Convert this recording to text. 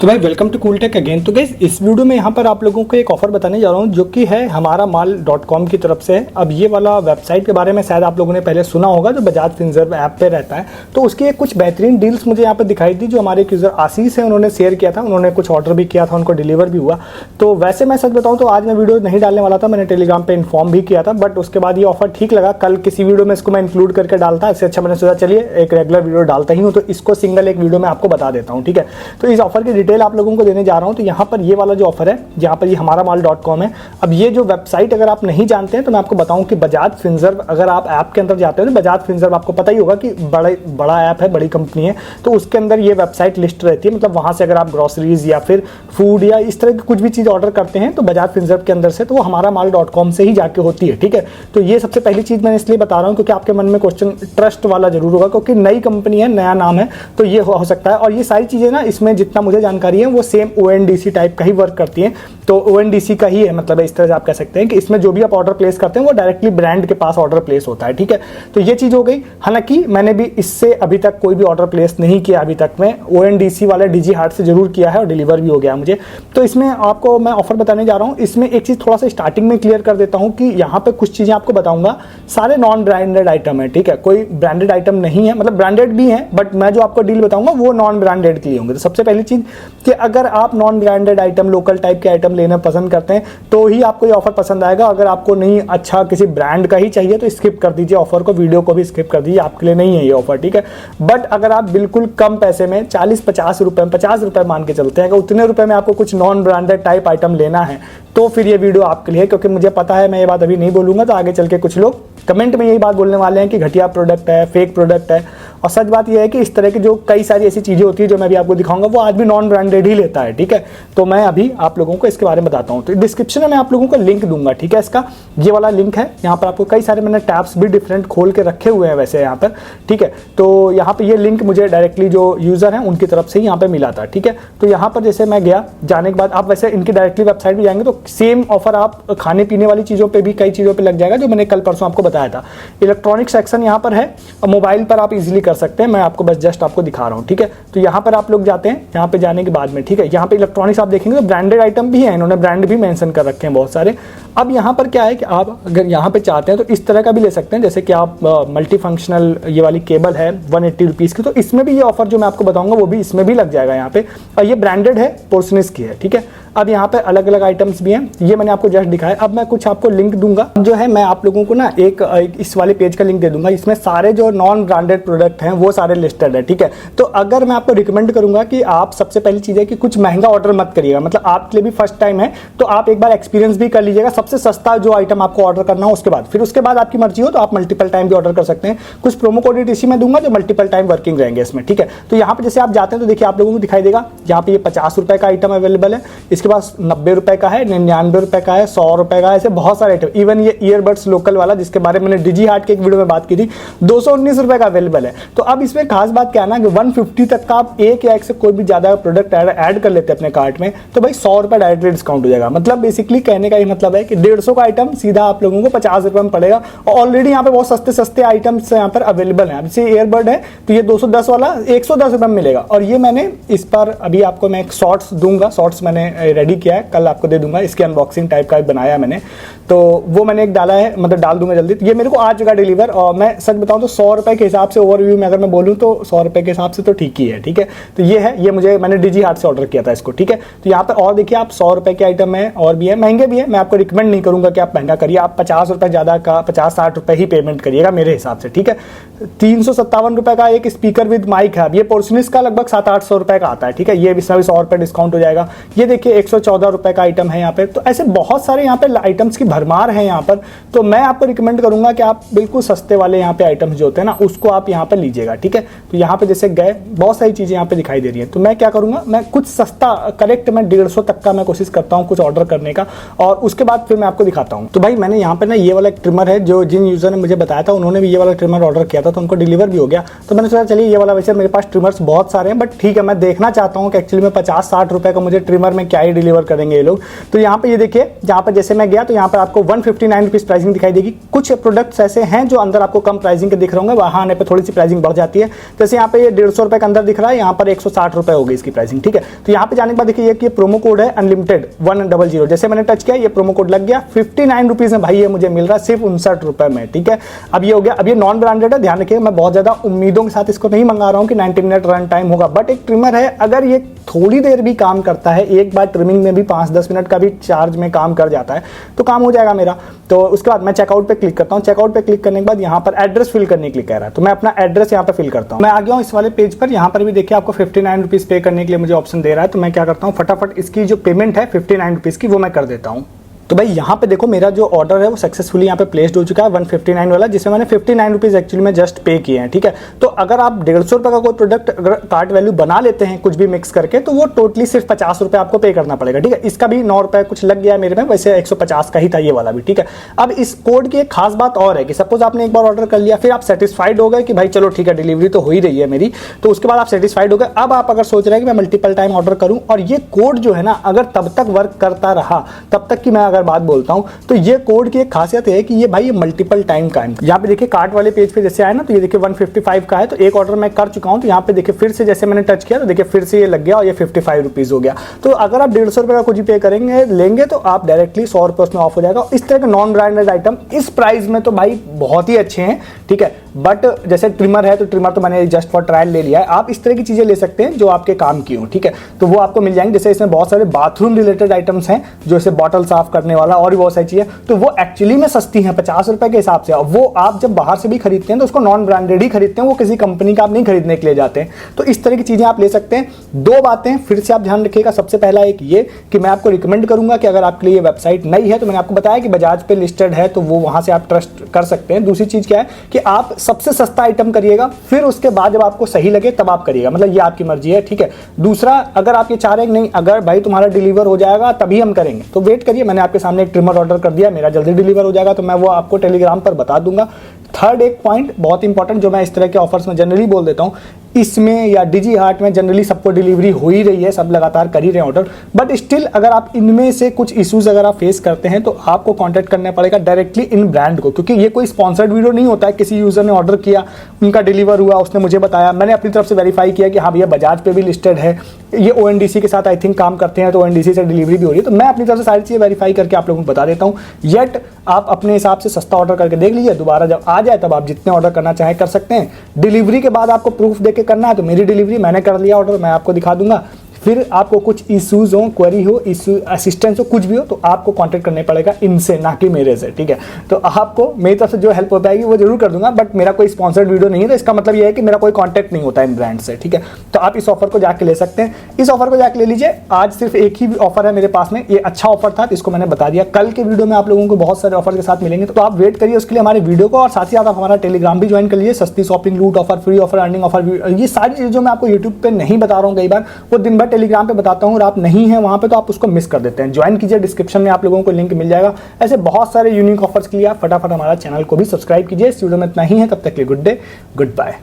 तो भाई welcome to cool tech again. तो गाइस इस वीडियो में यहाँ पर आप लोगों को एक ऑफर बताने जा रहा हूँ जो कि है हमारा माल .com की तरफ से। अब ये वाला वेबसाइट के बारे में शायद आप लोगों ने पहले सुना होगा, जो बजाज फिनसर्व ऐप पे रहता है। तो उसकी एक कुछ बेहतरीन डील्स मुझे यहाँ पर दिखाई दी, जो हमारे एक यूजर आशीष है उन्होंने शेयर किया था। उन्होंने कुछ ऑर्डर भी किया था, उनको डिलीवर भी हुआ। तो वैसे मैं सच बताऊँ तो आज मैं वीडियो नहीं डालने वाला था, मैंने टेलीग्राम पर इन्फॉर्म भी किया था, बट उसके बाद ये ऑफर ठीक लगा। कल किसी वीडियो में इसको मैं इंक्लूड करके डालता, इससे अच्छा मैंने सोचा चलिए एक रेगुलर वीडियो डालता ही हूँ, तो इसको सिंगल एक वीडियो में आपको बता देता हूँ। ठीक है, तो इस ऑफर की डिटेल आप लोगों को देने जा रहा हूं। तो यहाँ पर ये वाला जो ऑफर है, यहाँ पर ये हमारा माल .com है। अब ये जो वेबसाइट अगर आप नहीं जानते हैं तो मैं आपको बताऊं कि बजाज फिनसर्व, अगर आप ऐप के अंदर जाते हैं तो बजाज फिनसर्व आपको पता ही होगा कि बड़ा ऐप है, बड़ी कंपनी है। तो उसके अंदर ये वेबसाइट लिस्ट रहती है, मतलब वहां से अगर आप ग्रोसरीज या फिर फूड या इस तरह की कुछ भी चीज ऑर्डर करते हैं तो बजाज फिनसर्व के अंदर से, तो वो हमारा माल .com से ही जाके होती है। ठीक है, तो ये सबसे पहली चीज मैं इसलिए बता रहा हूँ क्योंकि आपके मन में क्वेश्चन ट्रस्ट वाला जरूर होगा, क्योंकि नई कंपनी है, नया नाम है, तो ये हो सकता है। और ये सारी चीजें ना, इसमें जितना मुझे जानकारी है वो सेम ONDC टाइप का ही वर्क करती है। तो ONDC का ही है, मतलब इस तरह से आप कह सकते हैं कि इसमें जो भी आप ऑर्डर प्लेस करते हैं वो डायरेक्टली ब्रांड के पास ऑर्डर प्लेस होता है। ठीक है, तो ये चीज हो गई। हालांकि मैंने भी इससे अभी तक कोई भी ऑर्डर प्लेस नहीं किया अभी तक में, ONDC वाले DG हार्ट से जरूर किया है और डिलीवर भी हो गया मुझे। तो इसमें आपको मैं ऑफर बताने जा रहा हूँ। इसमें एक चीज थोड़ा सा स्टार्टिंग में क्लियर कर देता हूँ कि यहाँ पे कुछ चीजें आपको बताऊंगा, सारे नॉन ब्रांडेड आइटम है। ठीक है, कोई ब्रांडेड आइटम नहीं है, मतलब ब्रांडेड भी है, बट मैं जो आपको डील बताऊंगा वो नॉन ब्रांडेड के लिए होंगे। तो सबसे पहली चीज कि अगर आप non branded item, local type के आइटम लेना पसंद करते हैं तो ही आपको ये ऑफर पसंद आएगा। अगर आपको नहीं अच्छा किसी ब्रांड का ही चाहिए तो स्किप कर दीजिए ऑफर को, वीडियो को भी स्किप कर दीजिए, आपके लिए नहीं है ये ऑफर। ठीक है, बट अगर आप बिल्कुल कम पैसे में 40-50 रुपए, 50 रुपए मान के चलते हैं, अगर उतने रुपए में आपको कुछ नॉन ब्रांडेड टाइप आइटम लेना है तो फिर ये वीडियो आपके लिए है। क्योंकि मुझे पता है मैं ये बात अभी नहीं बोलूंगा तो आगे चल के कुछ लोग कमेंट में यही बात बोलने वाले हैं कि घटिया प्रोडक्ट है, फेक प्रोडक्ट है। और सच बात यह है कि इस तरह की जो कई सारी ऐसी चीजें होती है जो मैं भी आपको दिखाऊंगा, वो आदमी नॉन ब्रांडेड ही लेता है। ठीक है, तो मैं अभी आप लोगों को इसके बारे में बताता हूं। तो डिस्क्रिप्शन में मैं आप लोगों को लिंक दूंगा। ठीक है, इसका ये वाला लिंक है, यहाँ पर आपको कई सारे मैंने टैब्स भी डिफरेंट खोल के रखे हुए हैं वैसे यहाँ पर। ठीक है, तो यहाँ पे ये लिंक मुझे डायरेक्टली जो यूजर है उनकी तरफ से ही यहाँ पे मिला था। ठीक है, तो यहाँ पर जैसे मैं गया, जाने के बाद आप वैसे इनकी डायरेक्टली वेबसाइट भी जाएंगे तो सेम ऑफर आप खाने पीने वाली चीजों पे भी, कई चीजों पे लग जाएगा, जो मैंने कल परसों आपको बताया था। इलेक्ट्रॉनिक सेक्शन यहाँ पर है और मोबाइल पर आप इजीली कर सकते हैं, मैं आपको बस जस्ट आपको दिखा रहा हूँ। ठीक है, तो यहाँ पर आप लोग जाते हैं, यहाँ पे जाने के बाद में, ठीक है, यहाँ पे इलेक्ट्रॉनिक्स आप देखेंगे तो ब्रांडेड आइटम भी है, इन्होंने ब्रांड भी मेंशन कर रखे हैं बहुत सारे। अब यहाँ पर क्या है कि आप अगर यहाँ पे चाहते हैं तो इस तरह का भी ले सकते हैं, जैसे कि आप मल्टी फंक्शनल ये वाली केबल है 180 रुपीज की, तो इसमें भी ये ऑफर जो मैं आपको बताऊंगा वो भी इसमें भी लग जाएगा यहाँ पे। और ये ब्रांडेड है, पोर्सनिस की है। ठीक है, अब यहाँ पे अलग अलग आइटम्स भी हैं, ये मैंने आपको जस्ट दिखाया। अब मैं कुछ आपको लिंक दूंगा, जो है मैं आप लोगों को ना एक इस वाले पेज का लिंक दे दूंगा, इसमें सारे जो नॉन ब्रांडेड प्रोडक्ट हैं वो सारे लिस्टेड है। ठीक है, तो अगर मैं आपको रिकमेंड करूंगा कि आप सबसे पहली चीज है कि कुछ महंगा ऑर्डर मत करिएगा, मतलब आपके लिए भी फर्स्ट टाइम है तो आप एक बार एक्सपीरियंस भी कर लीजिएगा। सबसे सस्ता जो आइटम आपको ऑर्डर करना हो उसके बाद आपकी मर्जी हो तो आप मल्टीपल टाइम भी ऑर्डर कर सकते हैं। कुछ प्रोमो कोड इसी में दूंगा जो मल्टीपल टाइम वर्किंग रहेंगे इसमें। ठीक है, तो यहाँ पे जैसे आप जाते हैं तो देखिए आप लोगों को दिखाई देगा, यहाँ पे ये 50 रुपए का आइटम अवेलेबल है, इसके पास 90 रुपए का है, 99 रुपए का है, 100 रुपए का है, ऐसे बहुत सारे आइटम। इवन ये ईयरबड्स लोकल वाला जिसके बारे में मैंने DG हार्ट के एक वीडियो में बात की थी, 219 रुपए का अवेलेबल है। तो अब इसमें खास बात क्या है ना कि 150 तक का आप एक या एक से कोई भी ज्यादा प्रोडक्ट ऐड कर लेते हैं अपने कार्ट में तो भाई 100 रुपए डायरेक्टली डिस्काउंट हो जाएगा। मतलब बेसिकली कहने का ये मतलब है कि 150 का आइटम सीधा आप लोगों को 50 रुपए में पड़ेगा। और ऑलरेडी यहाँ पे बहुत सस्ते सस्ते आइटम्स यहाँ पर अवेलेबल है। जैसे ईयरबड है तो ये 210 वाला 110 रुपए में मिलेगा। और ये मैंने इस पर अभी आपको मैं एक शॉर्ट्स दूंगा, शॉर्ट्स मैंने रेडी किया है, कल आपको दे दूंगा। इसके अनबॉक्सिंग टाइप का बनाया मैंने, तो वो मैंने एक डाला है, मतलब डाल दूंगा जल्दी। तो ये मेरे को आ चुका डिलीवर, और मैं सच बताऊं तो 100 रुपए के हिसाब से ओवरव्यू में अगर मैं बोलूं तो 100 रुपए के हिसाब से तो ठीक ही है। ठीक है, तो ये है, ये मैंने DG हार्ट से ऑर्डर किया था इसको। ठीक है, तो यहाँ पे और देखिए आप 100 रुपए के आइटम है, और भी है, महंगे भी है। मैं आपको रिकमेंड नहीं करूंगा कि आप महंगा करिए, आप 50 रुपए ज्यादा का 50-60 रुपए ही पेमेंट करिएगा मेरे हिसाब से। ठीक है, 357 रुपए का एक स्पीकर विद माइक है, ये पोर्सनिस का लगभग 700-800 रुपए का आता है। ठीक है, ये भी 100 रुपए डिस्काउंट हो जाएगा। ये देखिए 114 रुपए का आइटम है यहाँ पे। तो ऐसे बहुत सारे यहाँ पे आइटम्स की भरमार है यहाँ पर। तो मैं आपको रिकमेंड करूंगा कि आप बिल्कुल सस्ते वाले यहाँ पे आइटम्स जो होते हैं ना उसको आप यहाँ पे लीजिएगा। ठीक है, तो यहाँ पे जैसे गए, बहुत सारी चीजें यहाँ पे दिखाई दे रही है, तो मैं क्या करूंगा, मैं कुछ सस्ता करेक्ट मैं 150 तक का मैं कोशिश करता हूँ कुछ ऑर्डर करने का, और उसके बाद फिर मैं आपको दिखाता हूँ। तो भाई मैंने यहाँ पे ना ये वाला एक ट्रिमर है, जो जिन यूजर ने मुझे बताया था उन्होंने भी ये वाला ट्रिमर ऑर्डर किया था, तो उनको डिलीवर भी हो गया। तो मैंने सोचा चलिए ये वाला, वैसे मेरे पास ट्रिमर्स बहुत सारे हैं बट ठीक है, मैं देखना चाहता हूँ कि एक्चुअली में 50-60 रुपए का मुझे ट्रिमर में क्या ही ही डिलीवर करेंगे ये लोग। तो यहाँ पे ये देखिए, यहाँ पर जैसे मैं गया तो यहाँ पर आपको 159 रुपीज़ प्राइसिंग दिखाई देगी। कुछ प्रोडक्ट्स ऐसे हैं जो अंदर आपको कम प्राइसिंग के दिख रहे होंगे, वहाँ आने पर थोड़ी सी प्राइसिंग बढ़ जाती है। जैसे यहाँ पे ये 150 रुपये के अंदर दिख रहा है, यहाँ पर 160 रुपये होगी इसकी प्राइसिंग, ठीक है। तो यहाँ पे जाने के बाद देखिए ये प्रोमो कोड है अनलिमिटेड 100, जैसे मैंने टच किया ये प्रोमो कोड लग गया। 59 रुपीज़ में भाई ये मुझे मिल रहा है सिर्फ 59 रुपये में, ठीक है। अब ये हो गया। अब ये नॉन ब्रांडेड है, ध्यान रखिएगा, मैं बहुत ज़्यादा उम्मीदों के साथ इसको नहीं मंगा रहा हूँ कि 90 मिनट रन टाइम होगा, बट एक ट्रिमर है, अगर ये थोड़ी देर भी काम करता है, एक बार ट्रिमिंग में भी 5-10 मिनट का भी चार्ज में काम कर जाता है तो काम हो जाएगा मेरा। तो उसके बाद मैं चेकआउट पे क्लिक करता हूँ। चेकआउट पे क्लिक करने के बाद यहाँ पर एड्रेस फिल करने के लिए कह रहा है, तो मैं अपना एड्रेस यहाँ पे फिल करता हूँ। मैं आ गया हूँ इस वाले पेज पर। यहाँ पर भी देखिए आपको 59 रुपीज़ पे करने के लिए मुझे ऑप्शन दे रहा है, तो मैं क्या करता हूँ, फटाफट इसकी जो पेमेंट है 59 रुपीज़ की वो मैं कर देता हूँ। तो भाई यहाँ पे देखो मेरा जो ऑर्डर है वो सक्सेसफुली यहाँ पे प्लेस्ड हो चुका है 159 वाला, जिसमें मैंने 59 रुपीज़ एक्चुअली में जस्ट पे किए हैं, ठीक है। तो अगर आप 150 रुपये का कोई प्रोडक्ट अगर कार्ट वैल्यू बना लेते हैं कुछ भी मिक्स करके, तो वो टोटली सिर्फ 50 रुपये आपको पे करना पड़ेगा, ठीक है। इसका भी 9 रुपये कुछ लग गया है मेरे में, वैसे 150 का ही था ये वाला भी, ठीक है। अब इस कोड की एक खास बात और है कि सपोज आपने एक बार ऑर्डर कर लिया, फिर आप सेटिस्फाइड हो गए कि भाई चलो ठीक है डिलीवरी तो हो ही रही है मेरी, तो उसके बाद आप सेटिस्फाइड हो गए। अब आप अगर सोच रहे हैं कि मैं मल्टीपल टाइम ऑर्डर करूं, और ये कोड जो है ना अगर तब तक वर्क करता रहा, तब तक की मैं अगर बात बोलता हूं, तो ये कोड की एक खासियत है कि ये भाई ये मल्टीपल टाइम का है। यहाँ पे देखिए कार्ट वाले पेज पे जैसे आया ना, तो ये देखिए 155 का है, तो एक ऑर्डर मैं कर चुका हूँ। तो यहाँ पे देखिए फिर से जैसे मैंने टच किया तो देखिए फिर से ये लग गया और ये 55 रुपीज़ हो गया। तो अगर आप 150 रुपये का कुछ भी पे करेंगे लेंगे तो आप डायरेक्टली 100 रुपये उसमें ऑफ हो जाएगा। इस तरह के नॉन ब्रांडेड आइटम इस प्राइस में तो भाई बहुत ही अच्छे हैं, ठीक है। बट जैसे ट्रिमर है तो ट्रिमर तो मैंने जस्ट फॉर ट्रायल ले लिया है, आप इस तरह की चीज़ें ले सकते हैं जो आपके काम की हो, ठीक है। तो वो आपको मिल जाएंगे। जैसे इसमें बहुत सारे बाथरूम रिलेटेड आइटम्स हैं, जो इसे बॉटल साफ करने वाला और भी बहुत सारी चीज़ें, तो वो एक्चुअली में सस्ती हैं 50 रुपए के हिसाब से। वो आप जब बाहर से भी खरीदते हैं तो उसको नॉन ब्रांडेड ही खरीदते हैं, वो किसी कंपनी का आप नहीं खरीदने के लिए जाते हैं। तो इस तरह की चीज़ें आप ले सकते हैं। दो बातें फिर से आप ध्यान रखिएगा। सबसे पहला एक ये कि मैं आपको रिकमेंड करूंगा कि अगर आपके लिए ये वेबसाइट नई है, तो मैंने आपको बताया कि बजाज पे लिस्टेड है, तो वो वहां से आप ट्रस्ट कर सकते हैं। दूसरी चीज़ क्या है कि आप सबसे सस्ता आइटम करिएगा, फिर उसके बाद जब आपको सही लगे तब आप करिएगा, मतलब ये आपकी मर्जी है, ठीक है। दूसरा, अगर आप ये चाह रहे हैं नहीं अगर भाई तुम्हारा डिलीवर हो जाएगा तभी हम करेंगे, तो वेट करिए। मैंने आपके सामने एक ट्रिमर ऑर्डर कर दिया, मेरा जल्दी डिलीवर हो जाएगा, तो मैं वो आपको टेलीग्राम पर बता दूंगा। थर्ड एक पॉइंट बहुत इंपॉर्टेंट जो मैं इस तरह के ऑफर्स में जनरली बोल देता हूँ, इसमें या डिजी हार्ट में जनरली सबको डिलीवरी हो ही रही है, सब लगातार कर ही रहे हैं ऑर्डर, बट स्टिल अगर आप इनमें से कुछ इश्यूज अगर आप फेस करते हैं तो आपको कांटेक्ट करना पड़ेगा डायरेक्टली इन ब्रांड को, क्योंकि ये कोई स्पॉन्सर्ड वीडियो नहीं होता है। किसी यूजर ने ऑर्डर किया, उनका डिलीवर हुआ, उसने मुझे बताया, मैंने अपनी तरफ से वेरीफाई किया कि हाँ भैया बजाज पे भी लिस्टेड है, ये ONDC के साथ आई थिंक काम करते हैं, तो ONDC से डिलीवरी भी हो रही है, तो मैं अपनी तरफ से सारी चीज़ें वेरीफाई करके आप लोगों को बता देता हूँ। येट आप अपने हिसाब से सस्ता ऑर्डर करके देख लीजिए, दोबारा जब आ जाए तब आप जितने ऑर्डर करना चाहें कर सकते हैं। डिलीवरी के बाद आपको प्रूफ देके करना है, तो मेरी डिलीवरी मैंने कर लिया ऑर्डर, मैं आपको दिखा दूंगा। फिर आपको कुछ इश्यूज हो, क्वेरी हो, इशू असिस्टेंस हो, कुछ भी हो, तो आपको कांटेक्ट करने पड़ेगा इनसे, ना कि मेरे से, ठीक है। तो आपको मेरी तरफ से जो हेल्प हो पाएगी वो जरूर कर दूंगा, बट मेरा कोई स्पॉन्सर्ड वीडियो नहीं है, तो इसका मतलब ये है कि मेरा कोई कांटेक्ट नहीं होता इन ब्रांड से, ठीक है। तो आप इस ऑफर को जाके ले सकते हैं, इस ऑफर को जाके ले लीजिए। आज सिर्फ एक ही ऑफर है मेरे पास में, ये अच्छा ऑफर था, इसको मैंने बता दिया। कल के वीडियो में आप लोगों को बहुत सारे ऑफर के साथ मिलेंगे, तो आप वेट करिए उसके लिए हमारे वीडियो को, और साथ ही साथ आप हमारा टेलीग्राम भी ज्वाइन कर लीजिए। सस्ती शॉपिंग, लूट offer, free offer, earning offer, ये सारी चीज़ें जो मैं आपको यूट्यूब पे नहीं बता रहा हूँ कई बार, वो दिन भर टेलीग्राम पे बताता हूँ, और आप नहीं है वहां पे तो आप उसको मिस कर देते हैं। ज्वाइन कीजिए, डिस्क्रिप्शन में आप लोगों को लिंक मिल जाएगा। ऐसे बहुत सारे यूनिक ऑफर्स के लिए आप फटाफट हमारा चैनल को भी सब्सक्राइब कीजिए। इस वीडियो में इतना ही है, तब तक के लिए गुड डे, गुड बाय।